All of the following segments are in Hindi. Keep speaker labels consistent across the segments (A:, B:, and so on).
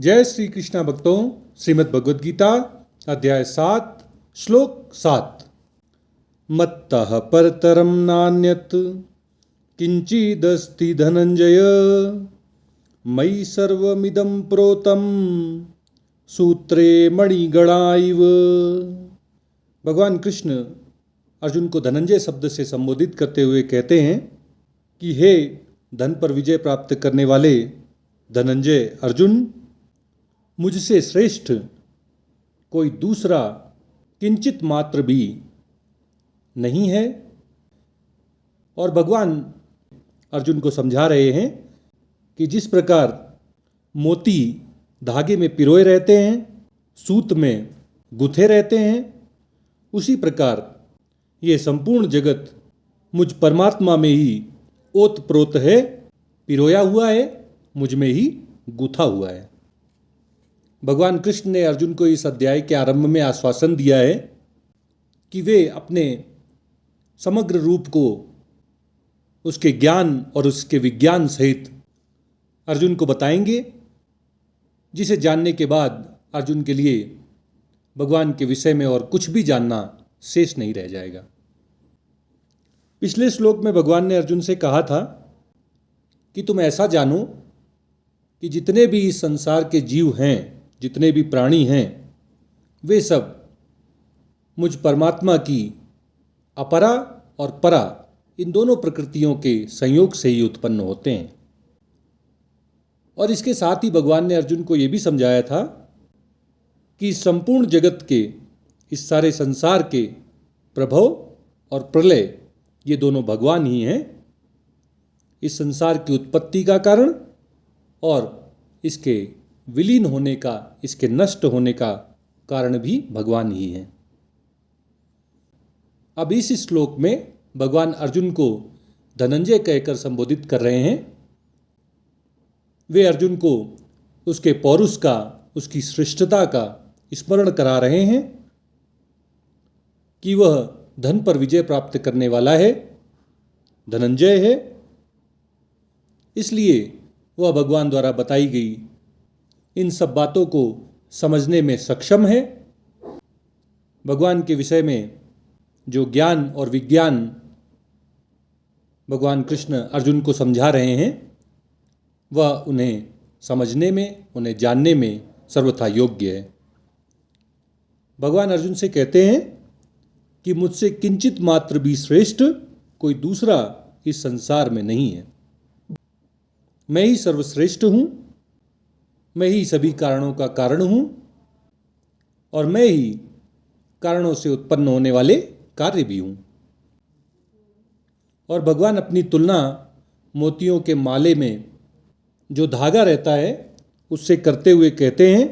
A: जय श्री कृष्णा भक्तों, श्रीमद् भगवद गीता अध्याय 7 श्लोक 7। मत्तः परतरं नान्यत् किंचिदस्ति धनंजय मयि सर्वमिदं प्रोतं सूत्रे मणिगणा इव। भगवान कृष्ण अर्जुन को धनंजय शब्द से संबोधित करते हुए कहते हैं कि हे धन पर विजय प्राप्त करने वाले धनंजय अर्जुन, मुझसे श्रेष्ठ कोई दूसरा किंचित मात्र भी नहीं है। और भगवान अर्जुन को समझा रहे हैं कि जिस प्रकार मोती धागे में पिरोए रहते हैं, सूत में गुथे रहते हैं, उसी प्रकार ये संपूर्ण जगत मुझ परमात्मा में ही ओतप्रोत है, पिरोया हुआ है, मुझ में ही गुथा हुआ है। भगवान कृष्ण ने अर्जुन को इस अध्याय के आरंभ में आश्वासन दिया है कि वे अपने समग्र रूप को उसके ज्ञान और उसके विज्ञान सहित अर्जुन को बताएंगे, जिसे जानने के बाद अर्जुन के लिए भगवान के विषय में और कुछ भी जानना शेष नहीं रह जाएगा। पिछले श्लोक में भगवान ने अर्जुन से कहा था कि तुम ऐसा जानो कि जितने भी इस संसार के जीव हैं, जितने भी प्राणी हैं, वे सब मुझ परमात्मा की अपरा और परा इन दोनों प्रकृतियों के संयोग से ही उत्पन्न होते हैं। और इसके साथ ही भगवान ने अर्जुन को ये भी समझाया था कि इस संपूर्ण जगत के, इस सारे संसार के प्रभव और प्रलय ये दोनों भगवान ही हैं। इस संसार की उत्पत्ति का कारण और इसके विलीन होने का, इसके नष्ट होने का कारण भी भगवान ही हैं। अब इस श्लोक में भगवान अर्जुन को धनंजय कहकर संबोधित कर रहे हैं। वे अर्जुन को उसके पौरुष का, उसकी श्रेष्ठता का स्मरण करा रहे हैं कि वह धन पर विजय प्राप्त करने वाला है, धनंजय है। इसलिए वह भगवान द्वारा बताई गई इन सब बातों को समझने में सक्षम है। भगवान के विषय में जो ज्ञान और विज्ञान भगवान कृष्ण अर्जुन को समझा रहे हैं, वह उन्हें समझने में, उन्हें जानने में सर्वथा योग्य है। भगवान अर्जुन से कहते हैं कि मुझसे किंचित मात्र भी श्रेष्ठ कोई दूसरा इस संसार में नहीं है। मैं ही सर्वश्रेष्ठ हूँ, मैं ही सभी कारणों का कारण हूँ और मैं ही कारणों से उत्पन्न होने वाले कार्य भी हूँ। और भगवान अपनी तुलना मोतियों के माले में जो धागा रहता है उससे करते हुए कहते हैं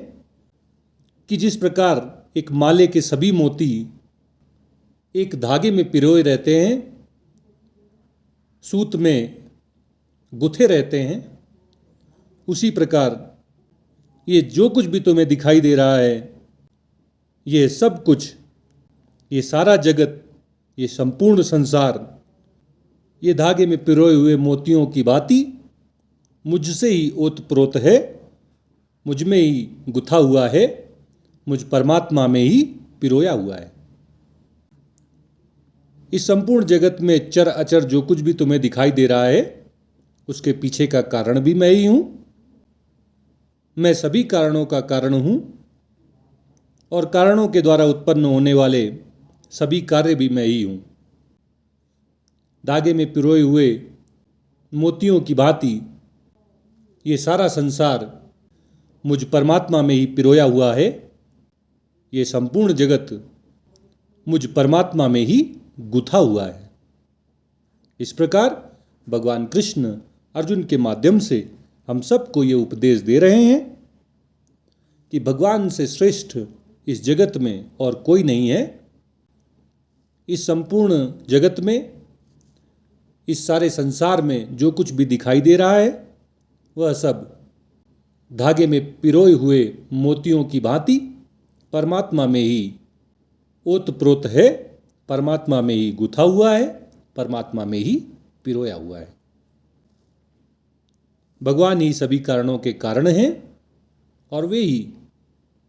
A: कि जिस प्रकार एक माले के सभी मोती एक धागे में पिरोए रहते हैं, सूत में गुथे रहते हैं, उसी प्रकार ये जो कुछ भी तुम्हें दिखाई दे रहा है, ये सब कुछ, ये सारा जगत, ये संपूर्ण संसार, ये धागे में पिरोए हुए मोतियों की भांति मुझसे ही ओतप्रोत है, मुझ में ही गुथा हुआ है, मुझ परमात्मा में ही पिरोया हुआ है। इस संपूर्ण जगत में चर अचर जो कुछ भी तुम्हें दिखाई दे रहा है, उसके पीछे का कारण भी मैं ही हूँ। मैं सभी कारणों का कारण हूँ और कारणों के द्वारा उत्पन्न होने वाले सभी कार्य भी मैं ही हूँ। धागे में पिरोए हुए मोतियों की भांति ये सारा संसार मुझ परमात्मा में ही पिरोया हुआ है। ये संपूर्ण जगत मुझ परमात्मा में ही गुथा हुआ है। इस प्रकार भगवान कृष्ण अर्जुन के माध्यम से हम सबको ये उपदेश दे रहे हैं कि भगवान से श्रेष्ठ इस जगत में और कोई नहीं है। इस संपूर्ण जगत में, इस सारे संसार में जो कुछ भी दिखाई दे रहा है, वह सब धागे में पिरोए हुए मोतियों की भांति परमात्मा में ही ओतप्रोत है, परमात्मा में ही गुथा हुआ है, परमात्मा में ही पिरोया हुआ है। भगवान ही सभी कारणों के कारण हैं और वे ही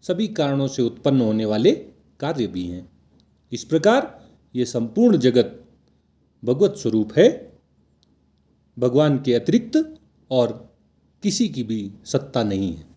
A: सभी कारणों से उत्पन्न होने वाले कार्य भी हैं। इस प्रकार ये संपूर्ण जगत भगवत स्वरूप है, भगवान के अतिरिक्त और किसी की भी सत्ता नहीं है।